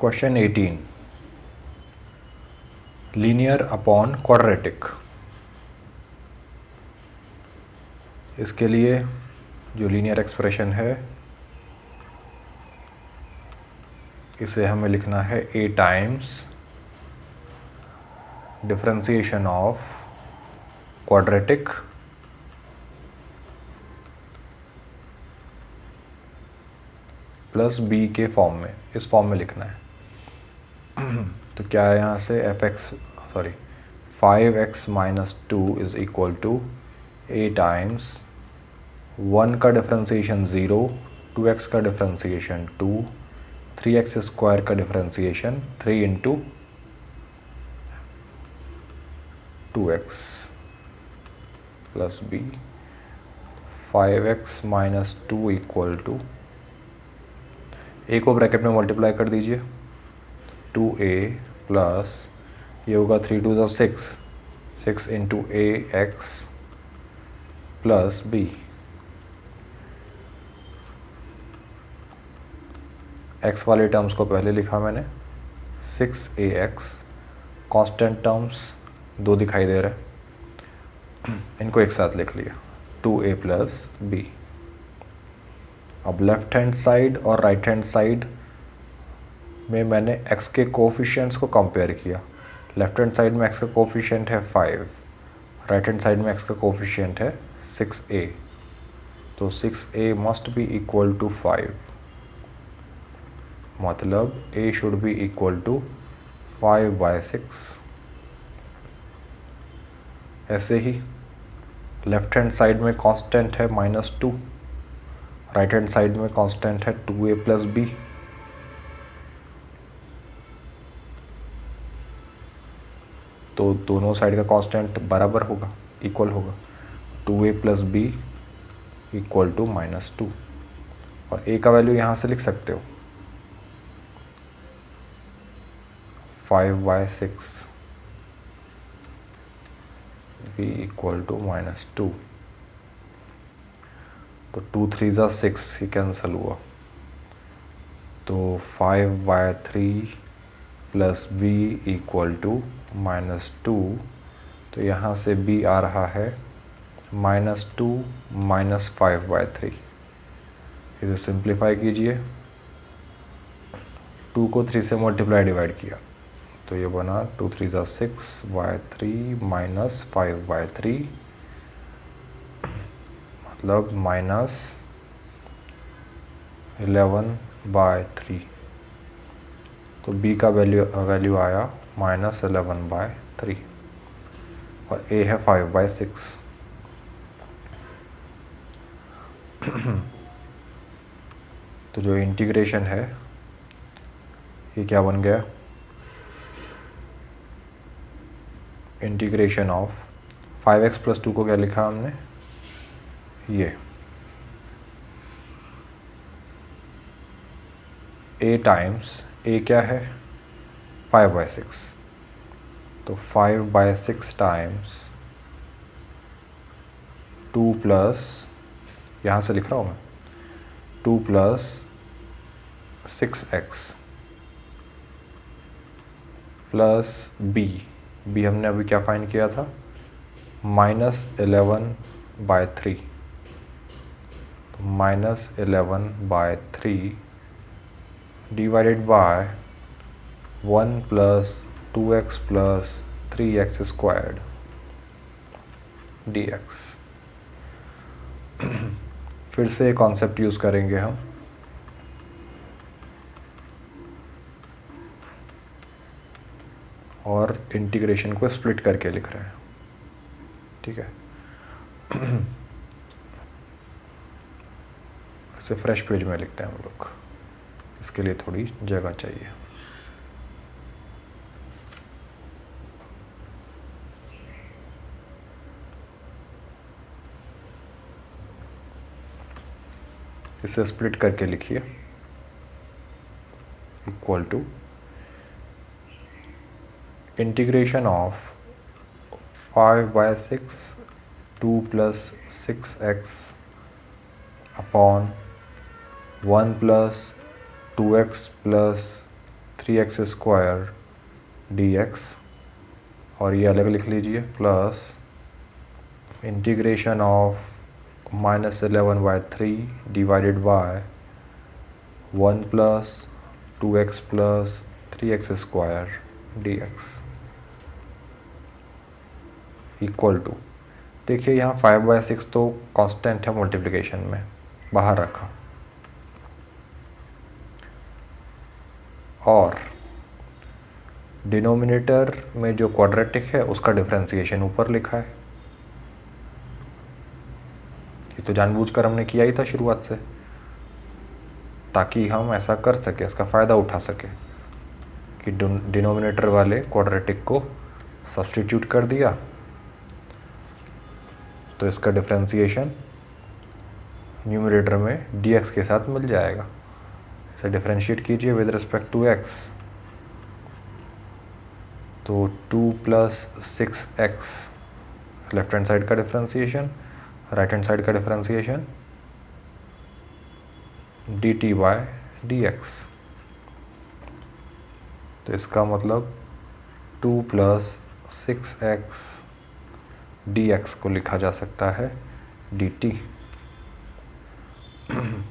Question 18, linear upon quadratic. इसके लिए जो लीनियर एक्सप्रेशन है इसे हमें लिखना है a times differentiation of quadratic plus b के फॉर्म में, इस फॉर्म में लिखना है। तो क्या है यहाँ से 5x minus 2 is equal to a times 1 का डिफरेंशिएशन 0, 2x का डिफरेंशिएशन 2, 3x स्क्वायर का differentiation 3 into 2x plus b। 5x minus 2 equal to a को ब्रैकेट में मल्टीप्लाई कर दीजिए, 2a प्लस ये होगा 3 2 6 into ax plus b। x वाले टर्म्स को पहले लिखा मैंने, 6ax, कांस्टेंट टर्म्स 2 दिखाई दे रहे हैं, इनको एक साथ लिख लिया, 2a प्लस b। अब लेफ्ट हैंड साइड और राइट हैंड साइड में मैंने x के कोफिशिएंट्स को कंपेयर किया। लेफ्ट हैंड साइड में x का कोफिशिएंट है 5, राइट हैंड साइड में x का कोफिशिएंट है 6a, तो 6a must be equal to 5, मतलब a should be equal to 5/6। ऐसे ही लेफ्ट हैंड साइड में कांस्टेंट है -2, राइट हैंड साइड में कांस्टेंट है 2a प्लस b, तो दोनों साइड का कांस्टेंट बराबर होगा, इक्वल होगा, 2a plus b equal to -2। और a का वैल्यू यहाँ से लिख सकते हो 5/6, b इक्वल टू -2। तो 2 3 ज़ा 6, ये कैंसिल हुआ, तो 5/3 प्लस b इक्वल टू -2। तो यहाँ से b आ रहा है -2 माइनस 5/3। इसे सिंप्लीफाई कीजिए, 2 को 3 से मल्टीप्लाई डिवाइड किया, तो ये बना 2 3 ज़ा 6/3 माइनस 5/3, मतलब -11/3। तो b का वैल्यू आया -11/3 और a है 5/6। तो जो इंटीग्रेशन है ये क्या बन गया, इंटीग्रेशन ऑफ 5x प्लस 2 को क्या लिखा हमने, ये a टाइम्स a क्या है 5/6, तो 5/6 टाइम्स 2 प्लस, यहाँ से लिख रहा हूँ मैं, 2 प्लस 6x प्लस b हमने अभी क्या फाइंड किया था, -11/3, तो -11/3 divided by 1 plus 2x plus 3x squared dx। फिर से कॉन्सेप्ट यूज़ करेंगे हम, और इंटीग्रेशन को स्प्लिट करके लिख रहे हैं, ठीक है। इसे फ्रेश पेज में लिखते हैं हम लोग, इसके लिए थोड़ी जगह चाहिए। इसे स्प्लिट करके लिखिए, equal to integration of 5/6 2 plus 6x upon 1 plus 2x plus 3x² dx, और ये अलग लिख लीजिए, plus integration of -11/3 divided by 1 plus 2x plus 3x² dx equal to, देखिए यहाँ 5/6 तो कांस्टेंट है मल्टीप्लिकेशन में, बाहर रखा, और डिनोमिनेटर में जो क्वाड्रेटिक है उसका डिफरेंशिएशन ऊपर लिखा है। ये तो जानबूझकर हमने किया ही था शुरुआत से, ताकि हम ऐसा कर सके, इसका फ़ायदा उठा सके कि डिनोमिनेटर वाले क्वाड्रेटिक को सब्स्टिट्यूट कर दिया तो इसका डिफरेंशिएशन न्यूमरेटर में dx के साथ मिल जाएगा। इसे डिफरेंशिएट कीजिए विद रिस्पेक्ट टू x, तो 2 plus 6x left hand side का डिफरेंशिएशन, राइट हैंड साइड का डिफरेंशिएशन dt बाय dx। तो इसका मतलब 2 प्लस 6x dx को लिखा जा सकता है dt।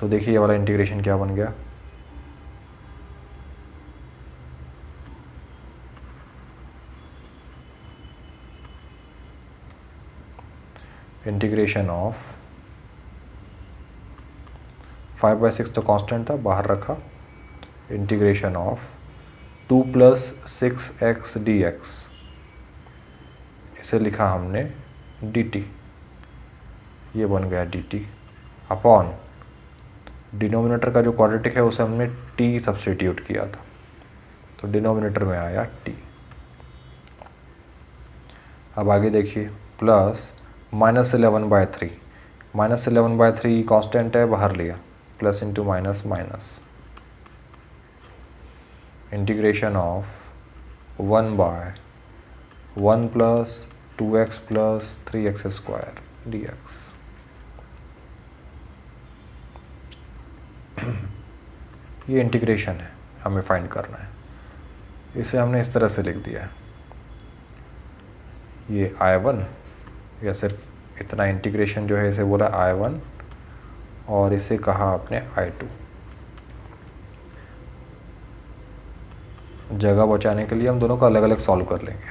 तो देखिए ये वाला इंटीग्रेशन क्या बन गया, इंटीग्रेशन ऑफ 5/6 तो कांस्टेंट था, बाहर रखा, integration of 2 plus 6x dx, इसे लिखा हमने dt, ये बन गया dt अपॉन डिनोमिनेटर का जो क्वाड्रेटिक है उसे हमने t सब्स्टिट्यूट किया था, तो डिनोमिनेटर में आया t। अब आगे देखिए, प्लस -11/3, -11/3 कांस्टेंट है, बाहर लिया, plus into minus minus, integration of 1/1 plus 2x plus 3x² dx। ये इंटीग्रेशन है, हमें फाइंड करना है, इसे हमने इस तरह से लिख दिया है, ये I1, या सिर्फ इतना इंटीग्रेशन जो है इसे बोला I1, और इसे कहा आपने I2। जगह बचाने के लिए हम दोनों को अलग अलग सॉल्व कर लेंगे,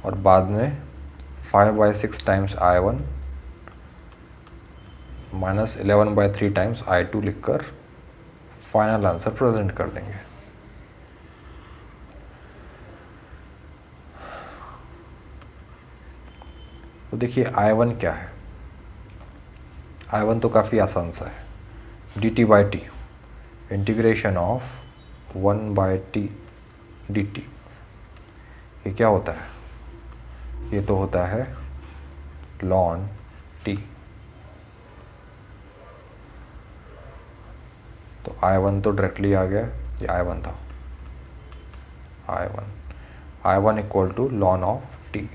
और बाद में 5/6 times I1 minus 11/3 times I2 लिखकर फाइनल आंसर प्रेजेंट कर देंगे। तो देखिए I1 क्या है, I1 तो काफ़ी आसान सा है, dt/t, integration of 1/t dt। ये क्या होता है, ये तो होता है ln t। तो I1 तो डायरेक्टली आ गया, ये I1 था, I1 equal to ln of t,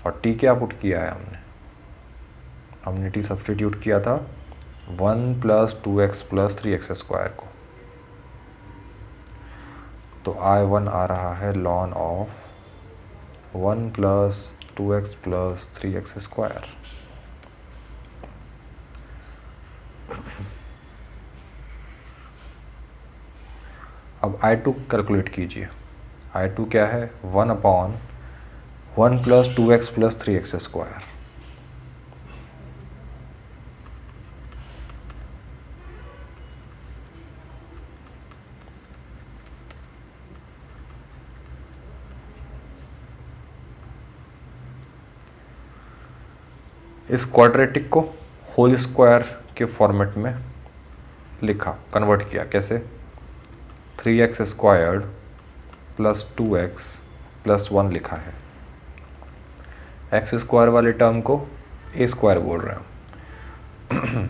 और t क्या पुट किया है हमने t सब्स्टिट्यूट किया था 1 प्लस 2x प्लस 3x² को, तो I1 आ रहा है ln of 1 plus 2x plus 3x²। अब I2 कैलकुलेट कीजिए, I2 क्या है, 1/1 प्लस 2x प्लस 3x²। इस क्वाड्रेटिक को होल स्क्वायर के फॉर्मेट में लिखा, कन्वर्ट किया, कैसे, 3x² प्लस 2x प्लस 1 लिखा है, x² वाले टर्म को a² बोल रहे हैं।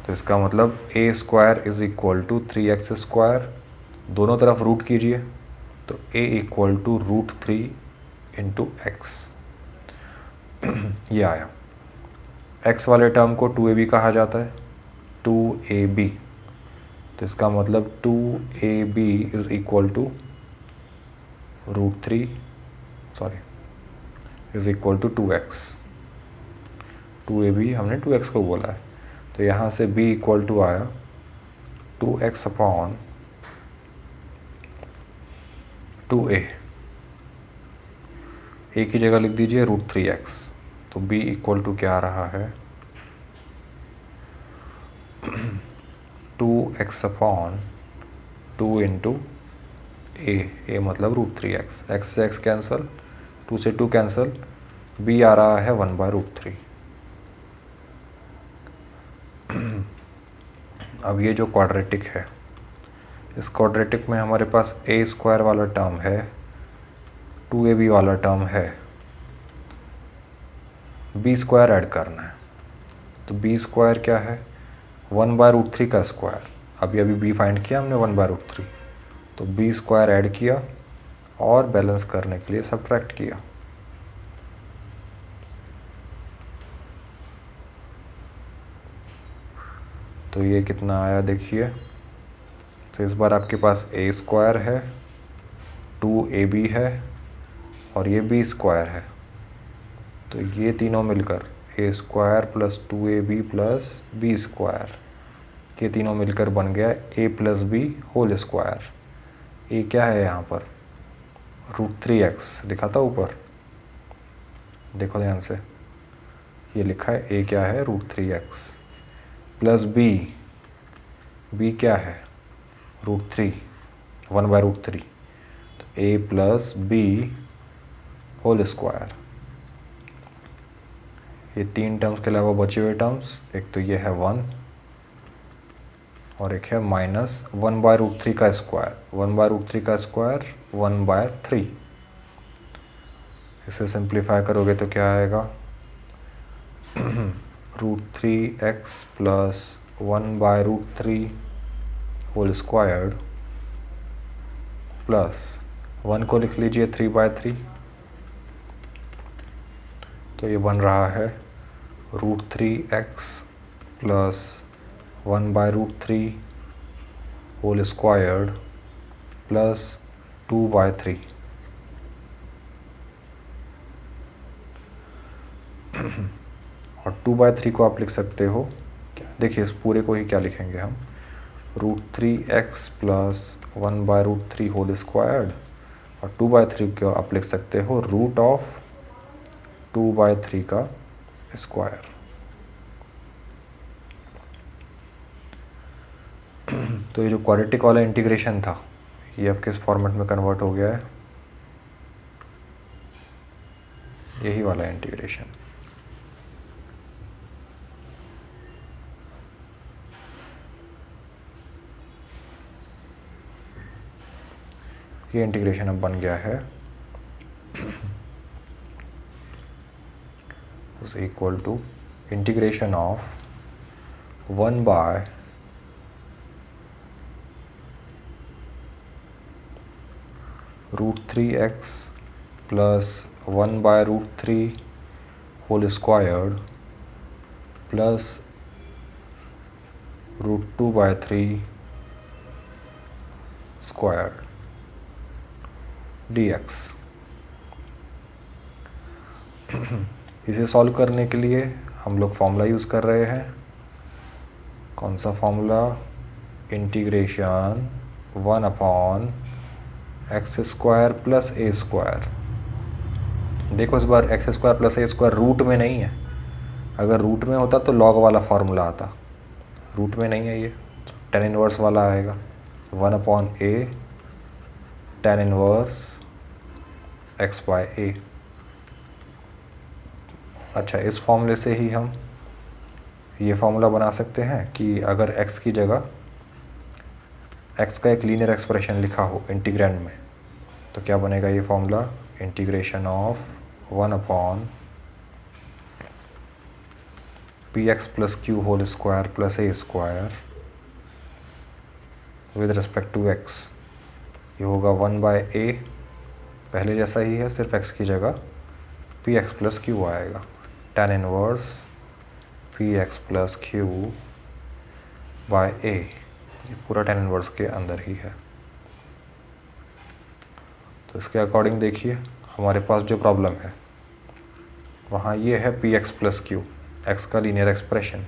तो इसका मतलब a² is equal to 3x², दोनों तरफ रूट कीजिए, तो a equal to √3 into x, ये आया। x वाले टर्म को 2ab कहा जाता है, 2ab तो इसका मतलब 2ab is equal to √3 is equal to 2x। 2ab हमने 2x को बोला है, तो यहाँ से b इक्वल टू आया 2x अपॉन 2a। a की जगह लिख दीजिए √3x, तो b इक्वल टू क्या आ रहा है 2x अपॉन 2 इंटू a मतलब √3x। x से x कैंसिल, 2 से 2 कैंसिल, b आ रहा है 1/√3। अब ये जो क्वाड्रेटिक है, इस क्वाड्रेटिक में हमारे पास a² वाला टर्म है, 2ab वाला टर्म है, b² ऐड करना है। तो b² क्या है 1/√3 का स्क्वायर। अभी b फाइंड किया हमने 1/√3, तो b² ऐड किया और बैलेंस करने के लिए सब्ट्रैक्ट किया। तो ये कितना आया देखिए। तो इस बार आपके पास a² है, 2ab है और ये b² है। तो ये तीनों मिलकर a² plus 2ab plus b², ये तीनों मिलकर बन गया a plus b whole square. a क्या है यहाँ पर √3x लिखा था ऊपर, देखो ध्यान से, ये लिखा है a क्या है √3x प्लस b क्या है √3 1/√3, तो a plus b whole square. ये 3 टर्म्स के अलावा बचे हुए टर्म्स, एक तो ये है 1 और एक है माइनस 1/√3 का स्क्वायर। 1/√3 का स्क्वायर 1/3। इसे सिंप्लीफाई करोगे तो क्या आएगा √3x plus 1/√3 whole squared plus 1 को लिख लीजिए 3/3, तो ये बन रहा है √3x plus 1/√3 whole squared plus 2/3। और 2/3 को आप लिख सकते हो, देखिए इस पूरे को ही क्या लिखेंगे हम, √3x प्लस 1/√3 होल स्क्वायर्ड, और 2/3 को आप लिख सकते हो √2/3 का स्क्वायर। तो ये जो क्वाड्रेटिक वाला इंटीग्रेशन था, ये अब किस फॉर्मेट में कन्वर्ट हो गया है, यही वाला इंटीग्रेशन। ये इंटीग्रेशन अब बन गया है is equal to integration of 1 by √3x plus 1 by √3 whole squared plus √2/3 squared dx। इसे सॉल्व करने के लिए हम लोग फॉर्मूला यूज़ कर रहे हैं। कौन सा formula, integration 1/x² plus a²। देखो इस बार x² प्लस a² रूट में नहीं है, अगर रूट में होता तो लॉग वाला फार्मूला आता, रूट में नहीं है, ये tan इनवर्स वाला आएगा 1/a tan इनवर्स x/a। अच्छा, इस फॉर्मूले से ही हम ये फार्मूला बना सकते हैं कि अगर x की जगह x का एक लीनियर एक्सप्रेशन लिखा हो इंटीग्रैंड में, तो क्या बनेगा ये formula, integration of 1/px plus q whole square plus a² with respect to x। ये होगा 1/a, पहले जैसा ही है, सिर्फ x की जगह px प्लस q आएगा, tan inverse px plus q by a। ये पूरा tan इनवर्स के अंदर ही है। तो इसके अकॉर्डिंग देखिए हमारे पास जो प्रॉब्लम है वहाँ ये है P x plus Q, x का लीनियर एक्सप्रेशन।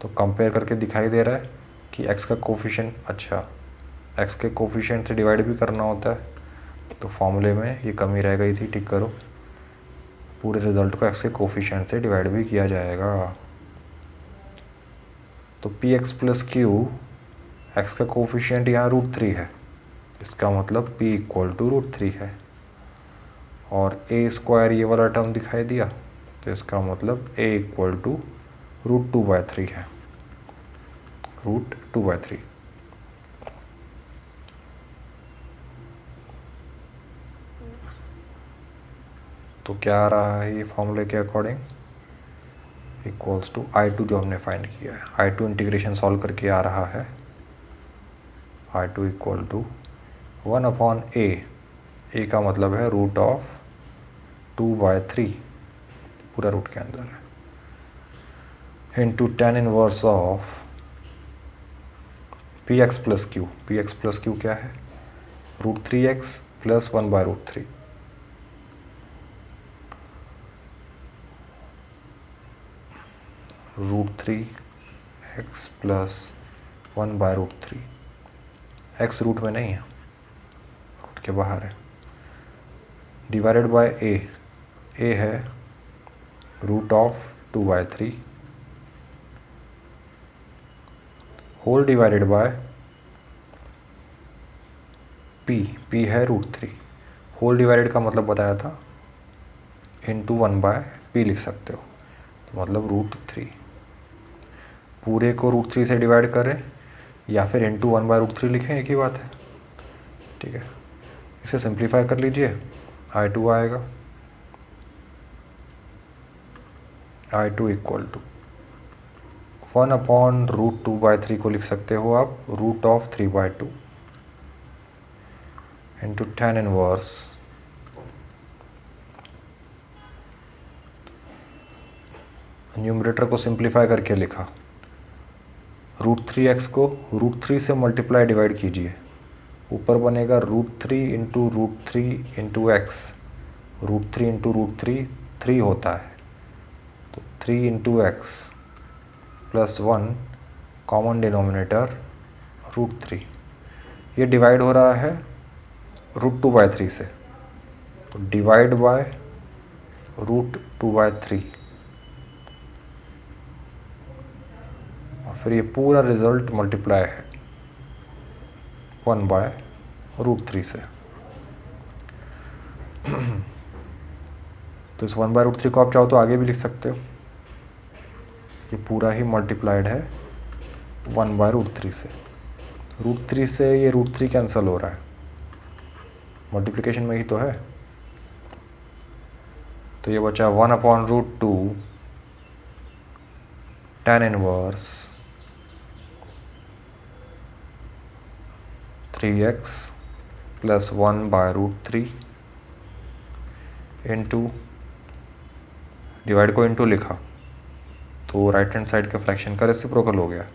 तो कंपेयर करके दिखाई दे रहा है कि एक्स का कोफिशिएंट, अच्छा एक्स के कोफिशिएंट से डिवाइड भी करना होता है, तो फॉर्मूले में ये कमी रह गई थी, ठीक करो। पूरे रिजल्ट को एक्स के कोफिशिएंट से डिवाइड भी किया जाएगा। तो P x plus Q, x का कोफिशिएंट यहाँ √3 है, इसका मतलब p इक्वल टू √3 है। और a स्क्वायर ये वाला टर्म दिखाई दिया, तो इसका मतलब a इक्वल टू √2/3 है, √2/3। तो क्या आ रहा है ये फॉर्मूले के अकॉर्डिंग, इक्वल्स टू I2 जो हमने फाइंड किया है, I2 इंटीग्रेशन सॉल्व करके आ रहा है I2 equal to 1/a, a का मतलब है √2/3, पूरा रूट के अंदर है, into tan inverse of P x plus Q. P x plus Q क्या है, √3x plus 1/√3। √3x plus 1/√3, x root में नहीं है, रूट के बाहर है, डिवाइडेड बाय a, a है √2/3 होल डिवाइडेड बाय p है √3, होल डिवाइडेड का मतलब बताया था इंटू 1/p लिख सकते हो, तो मतलब √3। पूरे को √3 से डिवाइड करें या फिर इंटू 1/√3 लिखें, एक ही बात है, ठीक है। इसे सिंप्लीफाई कर लीजिए, I2 आएगा, I2 इक्वल टू 1/√2/3 को लिख सकते हो आप √3/2 इंटू tan इनवर्स न्यूमरेटर को सिंप्लीफाई करके लिखा, √3x को √3 से मल्टीप्लाई डिवाइड कीजिए, ऊपर बनेगा √3 इंटू √3 इंटू एक्स, √3 इंटू √3 3 होता है, तो 3 into x plus 1, common denominator √3। ये डिवाइड हो रहा है √2/3 से, तो डिवाइड बाय √2/3, और फिर ये पूरा रिजल्ट मल्टीप्लाई है 1/√3 से। तो इस 1/√3 को आप चाहो तो आगे भी लिख सकते हो, ये पूरा ही मल्टीप्लाइड है 1/√3 से। √3 से ये √3 कैंसिल हो रहा है, मल्टीप्लिकेशन में ही तो है, तो ये बचा 1/√2 tan inverse 3x plus 1/√3 into, divide को इंटू लिखा तो राइट हैंड साइड के फ्रैक्शन का रेसिप्रोकल हो गया,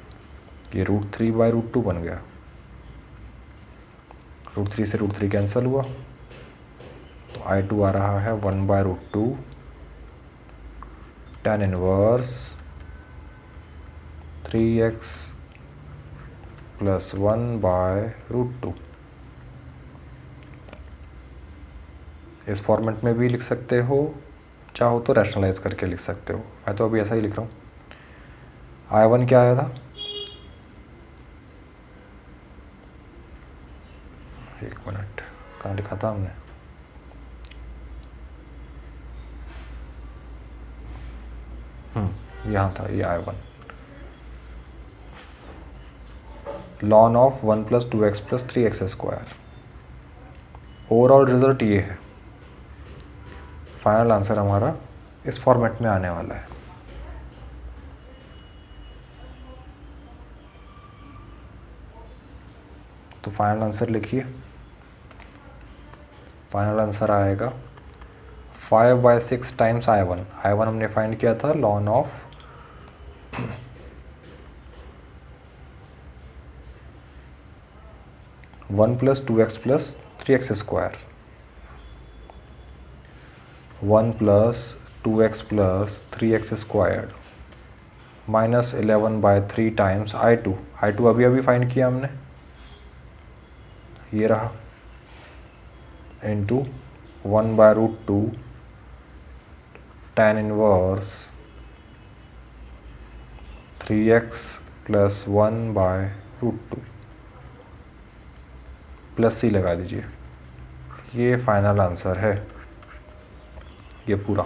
ये √3/√2 बन गया, √3 से √3 कैंसिल हुआ, तो I2 आ रहा है 1/√2 tan इनवर्स 3x प्लस 1/√2। इस फॉर्मेट में भी लिख सकते हो, चाहो तो रैशनलाइज करके लिख सकते हो, मैं तो अभी ऐसा ही लिख रहा हूँ। I1 क्या आया था, एक मिनट, कहाँ लिखा था हमने, यहाँ था ये I1, ln of 1 plus 2x plus 3x square. Overall result ये है, फाइनल आंसर हमारा इस फॉर्मेट में आने वाला है। तो फाइनल आंसर लिखिए, फाइनल आंसर आएगा 5/6 टाइम्स I1। I1 हमने फाइंड किया था ln of 1 plus 2x plus 3x square, 1 plus 2x plus 3x square minus 11/3 times I2 अभी अभी फाइंड किया हमने, ये रहा, into 1/√2 tan inverse 3x plus 1/√2 plus C लगा दीजिए। ये फाइनल आंसर है, ये पूरा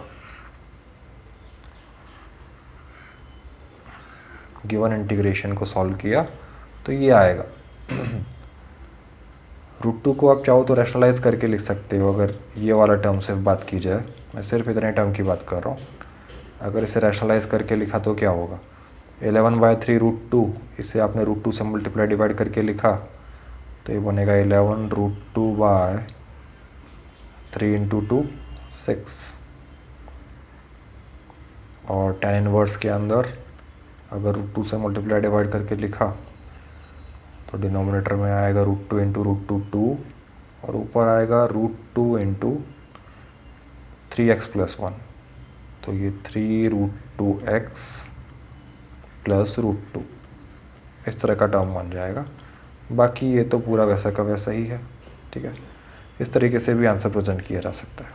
गिवन इंटीग्रेशन को सॉल्व किया तो ये आएगा। √2 को आप चाहो तो रैशनलाइज करके लिख सकते हो, अगर ये वाला टर्म से बात की जाए, मैं सिर्फ इतने टर्म की बात कर रहा हूँ। अगर इसे रैशनलाइज करके लिखा तो क्या होगा, 11/3 इसे आपने √2 से मल्टीप्लाई डिवाइड करके लिखा तो ये बनेगा 11√2/3 × 2 6। और tan इनवर्स के अंदर अगर √2 से मल्टीप्लाई डिवाइड करके लिखा तो डिनोमिनेटर में आएगा √2 × √2 2 और ऊपर आएगा √2 × 3x प्लस 1, तो ये 3√2x प्लस √2 इस तरह का टर्म बन जाएगा। बाकी ये तो पूरा वैसा का वैसा ही है, ठीक है। इस तरीके से भी आंसर प्रेजेंट किया जा सकता है।